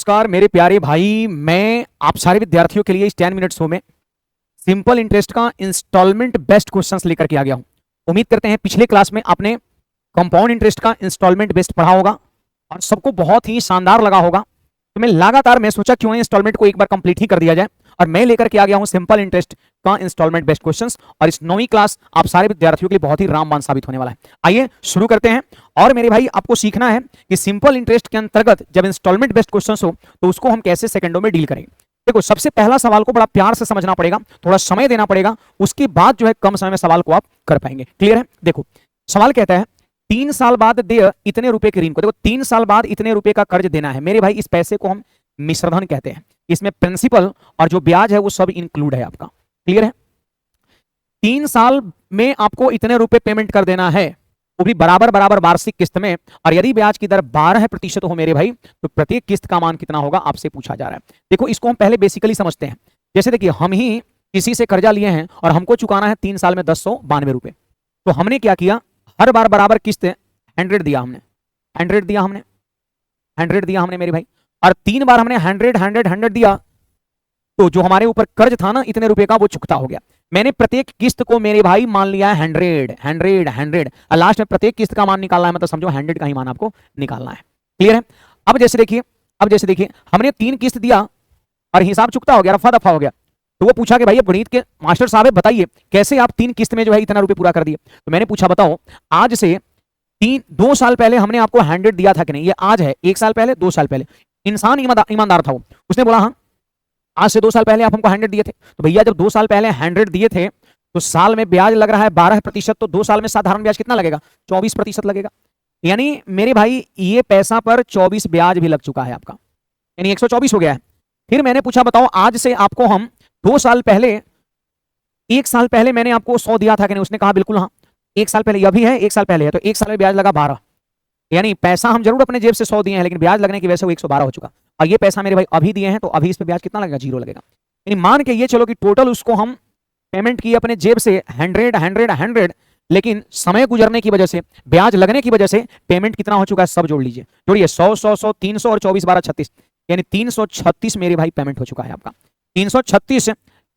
नमस्कार मेरे प्यारे भाई, मैं आप सारे विद्यार्थियों के लिए इस 10 मिनट शो में सिंपल इंटरेस्ट का इंस्टॉलमेंट बेस्ड क्वेश्चंस लेकर के आ गया हूं। उम्मीद करते हैं पिछले क्लास में आपने कंपाउंड इंटरेस्ट का इंस्टॉलमेंट बेस्ड पढ़ा होगा और सबको बहुत ही शानदार लगा होगा। तो मैं सोचा क्यों इंस्टॉलमेंट को एक बार कंप्लीट ही कर दिया जाए और मैं लेकर के आ गया हूं सिंपल इंटरेस्ट का इंस्टॉलमेंट बेस्ड क्वेश्चंस। और इस 9वीं क्लास आप सारे विद्यार्थियों के लिए बहुत ही रामबाण साबित होने वाला है। आइए शुरू करते हैं। और मेरे भाई आपको सीखना है कि सिंपल इंटरेस्ट के अंतर्गत जब इंस्टॉलमेंट बेस्ड क्वेश्चंस हो तो उसको हम कैसे सेकंडों में डील करेंगे। देखो, सबसे पहला सवाल को बड़ा प्यार से समझना पड़ेगा, थोड़ा समय देना पड़ेगा, उसके बाद जो है कम समय में सवाल को आप कर पाएंगे। क्लियर है? देखो, सवाल कहता है 3 साल बाद दे इतने रुपए के ऋण को। देखो, 3 साल बाद इतने रुपए का कर्ज देना है मेरे भाई। इस पैसे को हम मिश्रधन कहते हैं। इसमें प्रिंसिपल और जो ब्याज है वो सब इंक्लूड है आपका। क्लियर है? 3 साल में आपको इतने रुपए पेमेंट कर देना है, वो भी बराबर बराबर वार्षिक किस्त में। और यदि ब्याज की दर 12% हो मेरे भाई, तो प्रत्येक किस्त का मान कितना होगा आपसे पूछा जा रहा है। देखो, इसको हम पहले बेसिकली समझते हैं। जैसे देखिए, हम ही किसी से कर्जा लिए हैं और हमको चुकाना है 3 साल में 1092 रुपए। तो हमने क्या किया, हर बार बराबर किस्त 100 दिया हमने, 100 दिया हमने, 100 दिया हमने मेरे भाई। और 3 बार हमने 100 दिया, तो जो हमारे ऊपर कर्ज था ना इतने रुपए का, वो चुकता हो गया। मैंने प्रत्येक किस्त को मेरे भाई मान लिया है 100 100 100 और लास्ट में प्रत्येक किस्त का मान निकालना है, मतलब समझो 100 का ही मान आपको निकालना है। क्लियर है? अब जैसे देखिए हमने 3 किस्त दिया और हिसाब चुकता हो गया, रफा दफा हो गया। तो वो पूछा कि भाई अब गणित के मास्टर साहब बताइए कैसे आप 3 किस्त में जो है इतना रुपए पूरा कर दिए। तो मैंने पूछा बताओ, आज से 2 साल पहले हमने आपको 100 दिया था कि नहीं? ये आज है, 1 साल पहले, 2 साल पहले। इंसान ईमानदार था वो, उसने बोला हाँ आज से 2 साल पहले आप हमको 100 दिए थे। तो भैया जब 2 साल पहले 100 दिए थे तो साल में ब्याज लग रहा है 12%, तो 2 साल में साधारण ब्याज कितना लगेगा? 24% लगेगा। यानी मेरे भाई ये पैसा पर 24 ब्याज भी लग चुका है आपका, यानी 124 हो गया है। फिर मैंने पूछा बताओ, आज से आपको हम 2 साल पहले, 1 साल पहले मैंने आपको 100 दिया था कि नहीं? उसने कहा बिल्कुल हाँ। 1 साल पहले, अभी है 1 साल पहले है, तो 1 साल में ब्याज लगा 12। यानी पैसा हम जरूर अपने जेब से 100 दिए हैं, लेकिन ब्याज लगने की वजह से वो 112 हो चुका। और ये पैसा मेरे भाई अभी दिए हैं, तो अभी इस पे ब्याज कितना लगेगा? 0 लगेगा। यानी मान के ये चलो कि टोटल उसको हम पेमेंट किए अपने जेब से 100, लेकिन समय गुजरने की वजह से, ब्याज लगने की वजह से पेमेंट कितना हो चुका है? सब जोड़ लीजिए, जोड़िए 100 100 100 300 और 24 12 36, यानी 336 मेरे भाई पेमेंट हो चुका है आपका। 336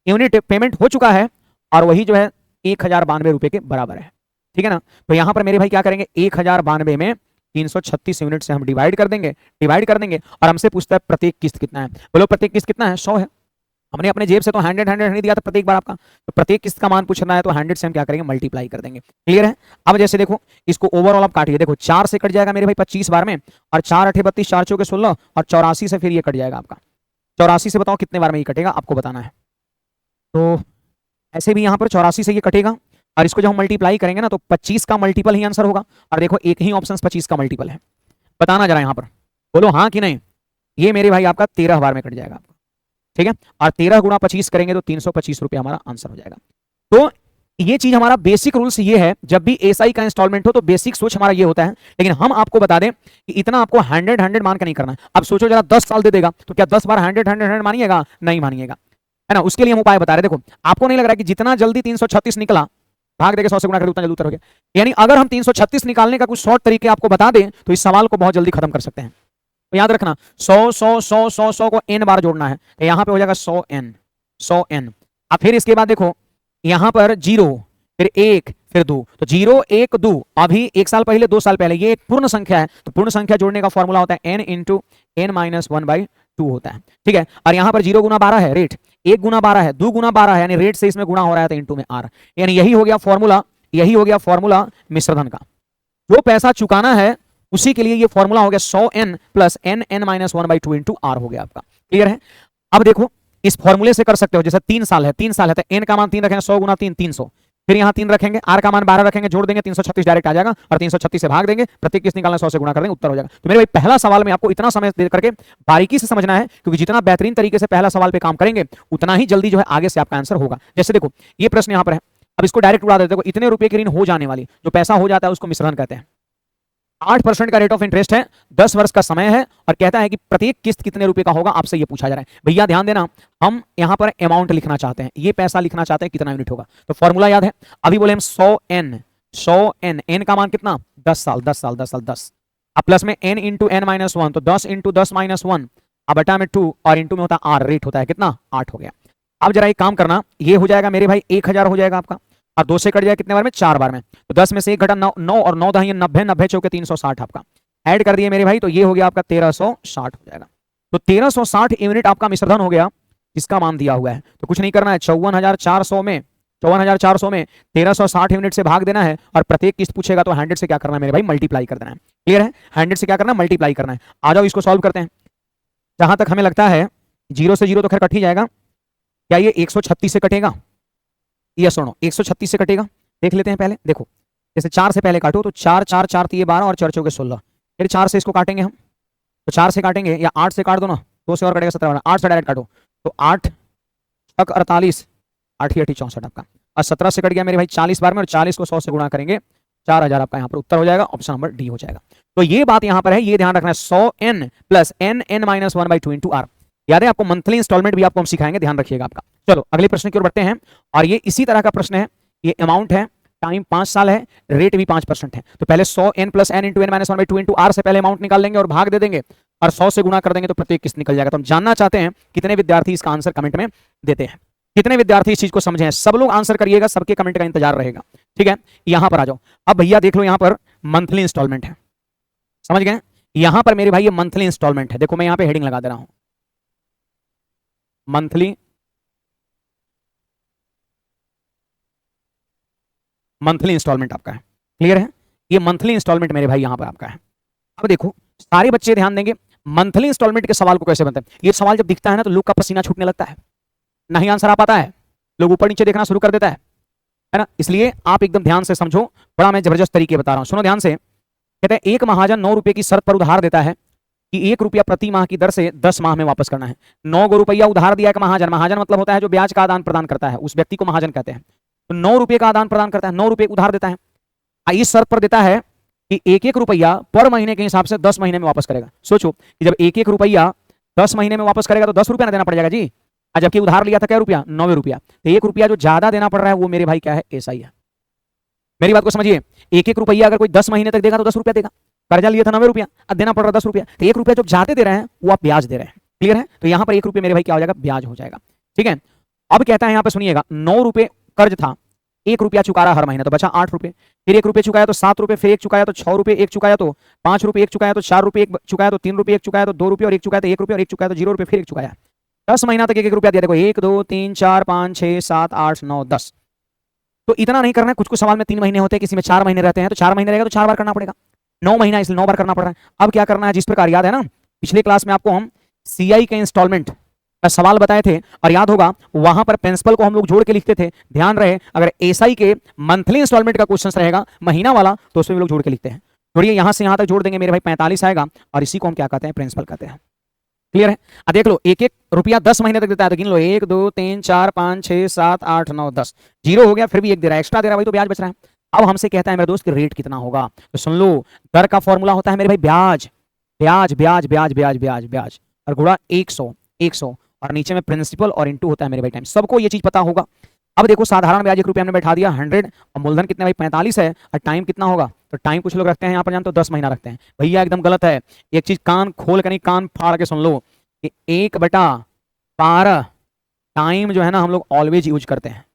यूनिट पेमेंट हो चुका है और वही जो है 1092 रुपए के बराबर है। ठीक है ना? तो यहां पर मेरे भाई क्या करेंगे, 1092 में 336 यूनिट से हम डिवाइड कर देंगे और हमसे पूछता है प्रत्येक किस्त कितना है। बोलो प्रत्येक किस्त कितना है? 100 है। हमने अपने जेब से तो 100 दिया था प्रत्येक बार आपका, तो प्रत्येक किस्त का मान पूछना है तो 100 से हम क्या करेंगे? मल्टीप्लाई कर देंगे। क्लियर है? अब जैसे देखो, इसको ओवरऑल आप काटिए। देखो 4 से कट जाएगा मेरे भाई 25 बार में, और 4 8 32, 4 चौके 16, और 84 से फिर ये कट जाएगा आपका। 84 से बताओ कितने बार में ये कटेगा, आपको बताना है। तो ऐसे भी यहाँ पर 84 से ये कटेगा, और इसको जब हम मल्टीप्लाई करेंगे ना तो 25 का मल्टीपल ही आंसर होगा। और देखो एक ही ऑप्शन 25 का मल्टीपल है, बताना जरा यहाँ पर, बोलो हाँ कि नहीं। ये मेरे भाई आपका 13 बार में कट जाएगा आपका। ठीक है? और 13 गुणा 25 करेंगे तो 325 रुपये हमारा आंसर हो जाएगा। तो ये चीज हमारा बेसिक रूल्स ये है, जब भी एसआई का इंस्टॉलमेंट हो तो बेसिक सोच हमारा ये होता है। लेकिन हम आपको बता दें कि इतना आपको 100 मान के नहीं करना है। अब सोचो जरा 10 साल दे देगा तो क्या 10 बार 100 मानिएगा? नहीं मानिएगा, है ना? उसके लिए हम उपाय बता रहे। देखो, आपको नहीं लग रहा कि जितना जल्दी 336 निकला, भाग देके 100 से गुणा करके उतना जल्दी उत्तर हो गया। यानी अगर हम 336 निकालने का कुछ शॉर्ट तरीके आपको बता दें तो इस सवाल को बहुत जल्दी खत्म कर सकते हैं। तो याद रखना, 100 को n बार जोड़ना है, तो यहां पे हो जाएगा 100n। अब फिर इसके बाद देखो यहां पर 0, फिर 1, फिर 2, तो 0 1 2। अभी 1 साल पहले, 2 साल पहले, ये एक पूर्ण संख्या है, तो पूर्ण संख्या जोड़ने का फॉर्मूला होता है n इंटू n-1/2 होता है। ठीक है? और यहां पर 0 गुना 12 है रेट, 1 गुना 12 है, 2 गुना 12 है, यानी रेट से इसमें गुणा हो रहा है तो इंटू में r। यानी यही हो गया फॉर्मूला मिश्रधन का। जो पैसा चुकाना है उसी के लिए ये फॉर्मूला हो गया 100n plus n-1/2 into r हो गया आपका। क्लियर है? अब देखो इस फॉर्मूले से कर सकते हो, जैसे 3 साल है तो n का मान 3 रखेंगे, 100 गुना 3 300, फिर यहाँ 3 रखेंगे, r का मान 12 रखेंगे, जोड़ देंगे 336 डायरेक्ट आ जाएगा, और 336 से भाग देंगे, प्रत्येक किस्त निकालना 100 से गुणा कर देंगे, उत्तर हो जाएगा। तो मेरे भाई पहला सवाल में आपको इतना समय दे करके बारीकी से समझना है, क्योंकि जितना बेहतरीन तरीके से पहला सवाल पे काम करेंगे उतना ही जल्दी जो है आगे से आपका आंसर होगा। जैसे देखो ये प्रश्न यहाँ पर है, अब इसको डायरेक्ट उड़ा देते हैं। इतने रुपए की ऋण हो जाने वाली जो पैसा हो जाता है उसको मिश्रण कहते हैं। 8% का रेट ऑफ इंटरेस्ट है, 10 वर्ष का समय है, और कहता है कि प्रत्येक किस्त कितने रुपए का होगा, आपसे ये पूछा जा रहा है। भैया ध्यान देना, हम यहां पर अमाउंट लिखना चाहते हैं, ये पैसा लिखना चाहते हैं कितना यूनिट होगा। तो फॉर्मूला याद है, अभी बोले हम 100n, n का मान कितना? 10 साल, 10 साल, 10 साल, 10, अब प्लस में n इंटू n-1, तो 10 इंटू 10 -1, अब बटा में 2 और इंटू में होता है आर, रेट होता है कितना 8 हो गया। अब जरा एक काम करना, ये हो जाएगा मेरे भाई 1000 हो जाएगा आपका, और 2 से कट जाएगा कितने बार में 4 बार में, तो 10 में से 1 घटा 9, 9 और 9 दही 90, 90 चौके 360 आपका ऐड कर दिए मेरे भाई, तो ये हो गया आपका 1360 हो जाएगा। तो 1360 यूनिट आपका मिश्रधन हो गया, इसका मान दिया हुआ है। तो कुछ नहीं करना है, 54,400 में 1360 यूनिट से भाग देना है, और प्रत्येक किस्त पूछेगा तो 100 से क्या करना है मेरे भाई मल्टीप्लाई कर देना है। क्लियर है, 100 से क्या करना है मल्टीप्लाई करना है। आ जाओ इसको सॉल्व करते हैं। जहां तक हमें लगता है 0 से 0 तो खैर कट ही जाएगा, क्या ये 136 से कटेगा, ये सुनो 136 से कटेगा, देख लेते हैं पहले। देखो जैसे 4 से पहले काटो तो 4 4 4 3 12 और 4 चौके 16, फिर 4 से इसको काटेंगे हम, तो 4 से काटेंगे या 8 से काट दो ना, 2 से और कटेगा 17, 8 से डायरेक्ट काटो तो 8 छक 48, 8 8 64 आपका, और 17 से कट गया मेरे भाई 40 बार में, और 40 को 100 से गुणा करेंगे 4000 आपका यहाँ पर उत्तर हो जाएगा, ऑप्शन नंबर डी हो जाएगा। तो ये बात यहाँ पर है, ये ध्यान रखना है 100n plus n n-1/2 into are. याद है आपको मंथली इंस्टॉलमेंट भी आपको हम सिखाएंगे, ध्यान रखिएगा आपका। चलो अगले प्रश्न की ओर बढ़ते हैं, और ये इसी तरह का प्रश्न है, ये अमाउंट है, टाइम 5 साल है, रेट भी 5% है। तो पहले 100n plus n into n-1/2 into r से पहले अमाउंट निकाल लेंगे और भाग दे देंगे, और 100 से गुणा कर देंगे तो प्रत्येक किस्त निकल जाएगा। तो हम जानना चाहते हैं कितने विद्यार्थी इसका आंसर कमेंट में देते हैं, कितने विद्यार्थी इस चीज को समझे हैं। सब लोग आंसर करिएगा, सबके कमेंट का इंतजार रहेगा, ठीक है। यहां पर आ जाओ, अब भैया देख लो यहां पर मंथली इंस्टॉलमेंट है, समझ गए। यहां पर मेरे भाई ये मंथली इंस्टॉलमेंट है, देखो मैं यहां पे हेडिंग लगा दे रहा हूं, मंथली इंस्टॉलमेंट आपका है। क्लियर है, ये मंथली इंस्टॉलमेंट मेरे भाई यहां पर आपका है। अब देखो सारे बच्चे ध्यान देंगे, मंथली इंस्टॉलमेंट के सवाल को कैसे बनते हैं। ये सवाल जब दिखता है ना तो लोग का पसीना छूटने लगता है, नहीं आंसर आ पाता है, लोग ऊपर नीचे देखना शुरू कर देता है ना। इसलिए आप एकदम ध्यान से समझो, बड़ा मैं जबरदस्त तरीके बता रहा हूं, सुनो ध्यान से। कहते हैं एक महाजन 9 रुपए की शर्त पर उधार देता है कि 1 रुपया प्रति माह की दर से 10 माह में वापस करना है। 9 रुपया उधार दिया एक महाजन, महाजन मतलब होता है जो ब्याज का आदान प्रदान करता है, उस व्यक्ति को महाजन कहते हैं। तो 9 रुपये का आदान प्रदान करता है, 9 रुपये उधार देता है, इस शर्त पर देता है कि 1-1 रुपया पर महीने के हिसाब से 10 महीने में वापस करेगा। सोचो कि जब 1-1 रुपया 10 महीने में वापस करेगा तो 10 रुपया ना देना पड़ जाएगा जी, जबकि उधार लिया था क्या रुपया 9 रुपया, तो 1 रुपया जो ज्यादा देना पड़ रहा है वो मेरे भाई क्या है एसआई है। मेरी बात को समझिए, 1-1 रुपया अगर कोई 10 महीने तक देगा तो 10 रुपया देगा, कर्जा लिया था 9 रुपया, अब देना पड़ रहा 10 रुपया, तो 1 रुपया जो ज्यादा दे रहे हैं वो आप ब्याज दे रहे हैं। क्लियर है, तो यहां पर 1 रुपये मेरे भाई क्या हो जाएगा ब्याज हो जाएगा, ठीक है। अब कहता है यहां पर सुनिएगा, 9 रुपये कर्ज था, 1 रुपया चुका रहा हर महीने तो बचा 8 रुपये, फिर 1 रुपये चुकाया तो 7 रुपये, फिर 1 चुकाया तो 6 रुपये, 1 चुकाया तो 5 रुपये, 1 चुकाया तो 4 रुपये, 1 चुकाया तो 3 रुपये, 1 चुकाया तो 2 रुपये, और 1 चुकाया तो 1 रुपये, और 1 चुकाया तो 0 रुपये, फिर 1 चुकाया। 10 महीना तक 1-1 रुपया दिया। देखो 1 2 3 4 5 6 7 8 9 10, तो इतना नहीं करना है। कुछ कुछ सवाल में 3 महीने होते हैं, किसी में 4 महीने रहते हैं, तो 4 महीने रहेगा तो 4 बार करना पड़ेगा, 9 महीना इसलिए 9 बार करना पड़ रहा है। अब क्या करना है, जिस प्रकार याद है ना पिछले क्लास में आपको हम सीआई के इंस्टॉलमेंट का सवाल बताए थे, और याद होगा वहां पर प्रिंसिपल को हम लोग जोड़ के लिखते थे, ध्यान रहे। अगर एसआई के मंथली इंस्टॉलमेंट का क्वेश्चन रहेगा महीना वाला तो उसमें भी लोग जोड़ के लिखते हैं। जोड़िए यहां से यहां तक जोड़ देंगे मेरे भाई 45 आएगा, और इसी को हम क्या कहते हैं प्रिंसिपल कहते हैं। क्लियर है, अब देख लो 1-1 रुपया 10 महीने तक देता है तो गिन लो 1 2 3 4 5 6 7 8 9 10, 0 हो गया, फिर भी 1 दे रहा है, एक्स्ट्रा दे रहा है, वही तो ब्याज बच रहा है। अब हमसे कहता है मेरे दोस्त कि रेट कितना होगा, तो सुन लो दर का फॉर्मूला होता है मेरे भाई ब्याज ब्याज ब्याज ब्याज ब्याज ब्याज ब्याज और गुणा 100 और नीचे में प्रिंसिपल और इंटू होता है मेरे भाई टाइम। सबको ये चीज पता होगा। अब देखो साधारण ब्याज 1 रुपया हमने बैठा दिया 100, और मूलधन कितने भाई 45 है, और टाइम कितना होगा, तो टाइम कुछ लोग रखते हैं यहाँ पर जानते हो 10 महीना रखते हैं, भैया एकदम गलत है। एक चीज कान खोल कर नहीं कान फाड़ के सुन लो कि 1/12 टाइम जो है ना हम लोग ऑलवेज यूज करते हैं,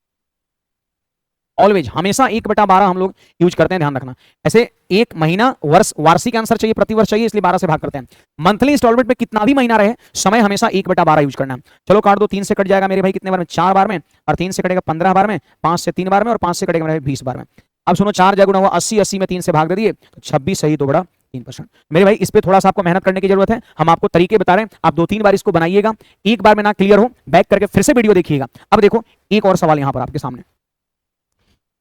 ऑलवेज हमेशा 1/12 हम लोग यूज करते हैं, ध्यान रखना। ऐसे एक महीना वर्ष वार्षिक आंसर चाहिए, प्रति वर्ष चाहिए, इसलिए 12 से भाग करते हैं। मंथली इंस्टॉलमेंट में कितना भी महीना रहे समय हमेशा 1/12 यूज करना है। चलो काट दो, 3 से कट जाएगा मेरे भाई कितने बार में 4 बार में, और 3 से कटेगा 15 बार में, 5 से 3 बार में, और 5 से कटेगा मेरे भाई 20 बार में। अब सुनो 4 जगुना हुआ 80, 80 में 3 से भाग दे दिए तो 26 सही 2/3%। मेरे भाई इस पे थोड़ा सा आपको मेहनत करने की जरूरत है, हम आपको तरीके बता रहे हैं, आप 2-3 बार इसको बनाइएगा, एक बार में ना क्लियर हो बैक करके फिर से वीडियो देखिएगा। अब देखो एक और सवाल यहां पर आपके सामने,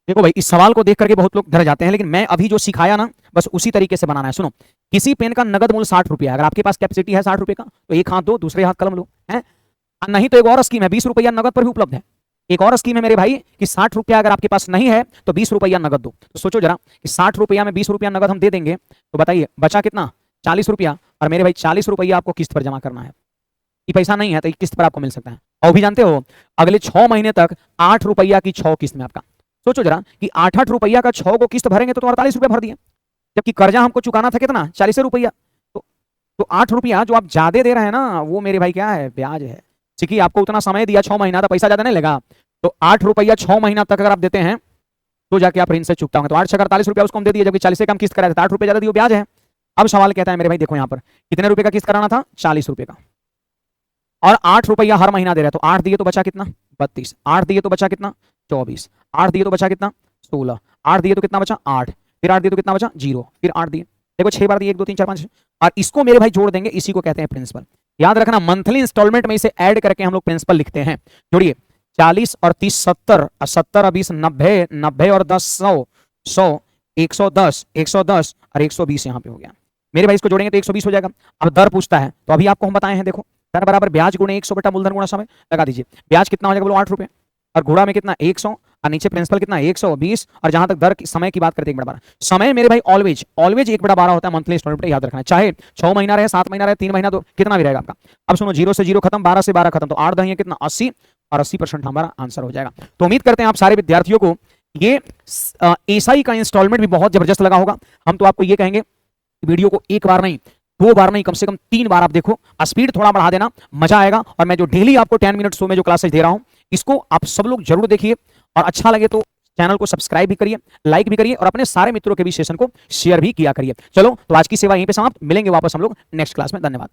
देखो भाई इस सवाल को देख करके बहुत लोग डर जाते हैं, लेकिन मैं अभी जो सिखाया ना बस उसी तरीके से बनाना है। सुनो, किसी पेन का नगद मूल्य 60 रुपया, अगर आपके पास कैपेसिटी है 60 रुपए का तो एक हाथ दो, दूसरे हाथ कलम लो, है नहीं तो एक और स्कीम है 20 रुपया नगद पर भी उपलब्ध है। एक और स्कीम है मेरे भाई कि 60 रुपया अगर आपके पास नहीं है तो 20 रुपया नगद दो। तो सोचो जरा कि 60 रुपया में 20 रुपया नगद हम दे देंगे तो बताइए बचा कितना 40 रुपया, और मेरे भाई 40 रुपया आपको किस्त पर जमा करना है। ये पैसा नहीं है तो किस्त पर आपको मिल सकता है। और भी जानते हो अगले 6 महीने तक 8 रुपया की 6 किस्त में आपका, सोचो जरा कि 8-8 रुपया का 6 को किस्त भरेंगे तो 48 रुपया भर दिए, जबकि कर्जा हमको चुकाना था कितना 40 रुपया, तो तो 8 रुपया जो आप ज्यादा दे रहे हैं ना, वो मेरे भाई क्या है, ब्याज है। क्योंकि आपको उतना समय दिया 6 महीना, तो पैसा ज्यादा नहीं लेगा। तो 8 रुपया 6 महीना तक अगर आप देते हैं तो जाके आप ऋण से चुकता होंगे। तो 8 48 रुपया उसको हम दे दिए, जबकि 40 से कम किस्त कराया था, 8 रुपया ज्यादा दियो, ब्याज है। अब सवाल कहता है मेरे भाई, देखो यहाँ पर कितने रुपए का किस्त कराना था, 40 रुपए का, और 8 रुपया हर महीना दे रहा है। तो 8 दिए तो बचा कितना, 32, 8 दिए तो बचा कितना, 24, 8 दिए तो बचा कितना, 16, 8 दिए तो कितना बचा, 8, फिर 8 दिए तो कितना बचा, 0, फिर 8 दिए, देखो 6 बार दिए, 1 2 3 4 5, और इसको मेरे भाई जोड़ देंगे, इसी को कहते हैं प्रिंसिपल। याद रखना, मंथली इंस्टॉलमेंट में इसे ऐड करके हम लोग प्रिंसिपल लिखते हैं। जोड़िए, 40 और 30 70, 70 और 20 90, 90 और 10 100, 100 110, 110 और 120 यहाँ पे हो गया मेरे भाई। इसको जोड़ेंगे तो 120 हो जाएगा। अब दर पूछता है, तो अभी आपको हम बताए हैं, देखो दर बराबर ब्याज गुणे 100 बटा मूलधन गुणा समय। लगा दीजिए, ब्याज कितना हो जाएगा, बोलो 8 रुपए, और गुणा में कितना 100, और नीचे प्रिंसिपल कितना 120, और जहां तक दर समय की बात करते हैं 1/12। समय मेरे भाई ऑलवेज ऑलवेज 1/12 होता है मंथली इंस्टॉलमेंट, याद रखना है। चाहे 6 महीना रहे, 7 महीना रहे, 3 महीना, तो कितना भी रहेगा आपका। अब सुनो, 0 से 0 खत्म, 12 से 12 खत्म, तो 8 दही कितना 80, और 80% हमारा आंसर हो जाएगा। तो उम्मीद करते हैं आप सारे विद्यार्थियों को ये एसआई का इंस्टॉलमेंट भी बहुत जबरदस्त लगा होगा। हम तो आपको ये कहेंगे, वीडियो को एक बार नहीं, 2 बार नहीं, कम से कम 3 बार आप देखो, स्पीड थोड़ा बढ़ा देना, मजा आएगा। और मैं जो डेली आपको 10 मिनट शो में जो क्लासेस दे रहा हूं, इसको आप सब लोग जरूर देखिए, और अच्छा लगे तो चैनल को सब्सक्राइब भी करिए, लाइक भी करिए, और अपने सारे मित्रों के भी सेशन को शेयर भी किया करिए। चलो, तो आज की सेवा यहीं पे समाप्त, मिलेंगे वापस हम लोग नेक्स्ट क्लास में। धन्यवाद।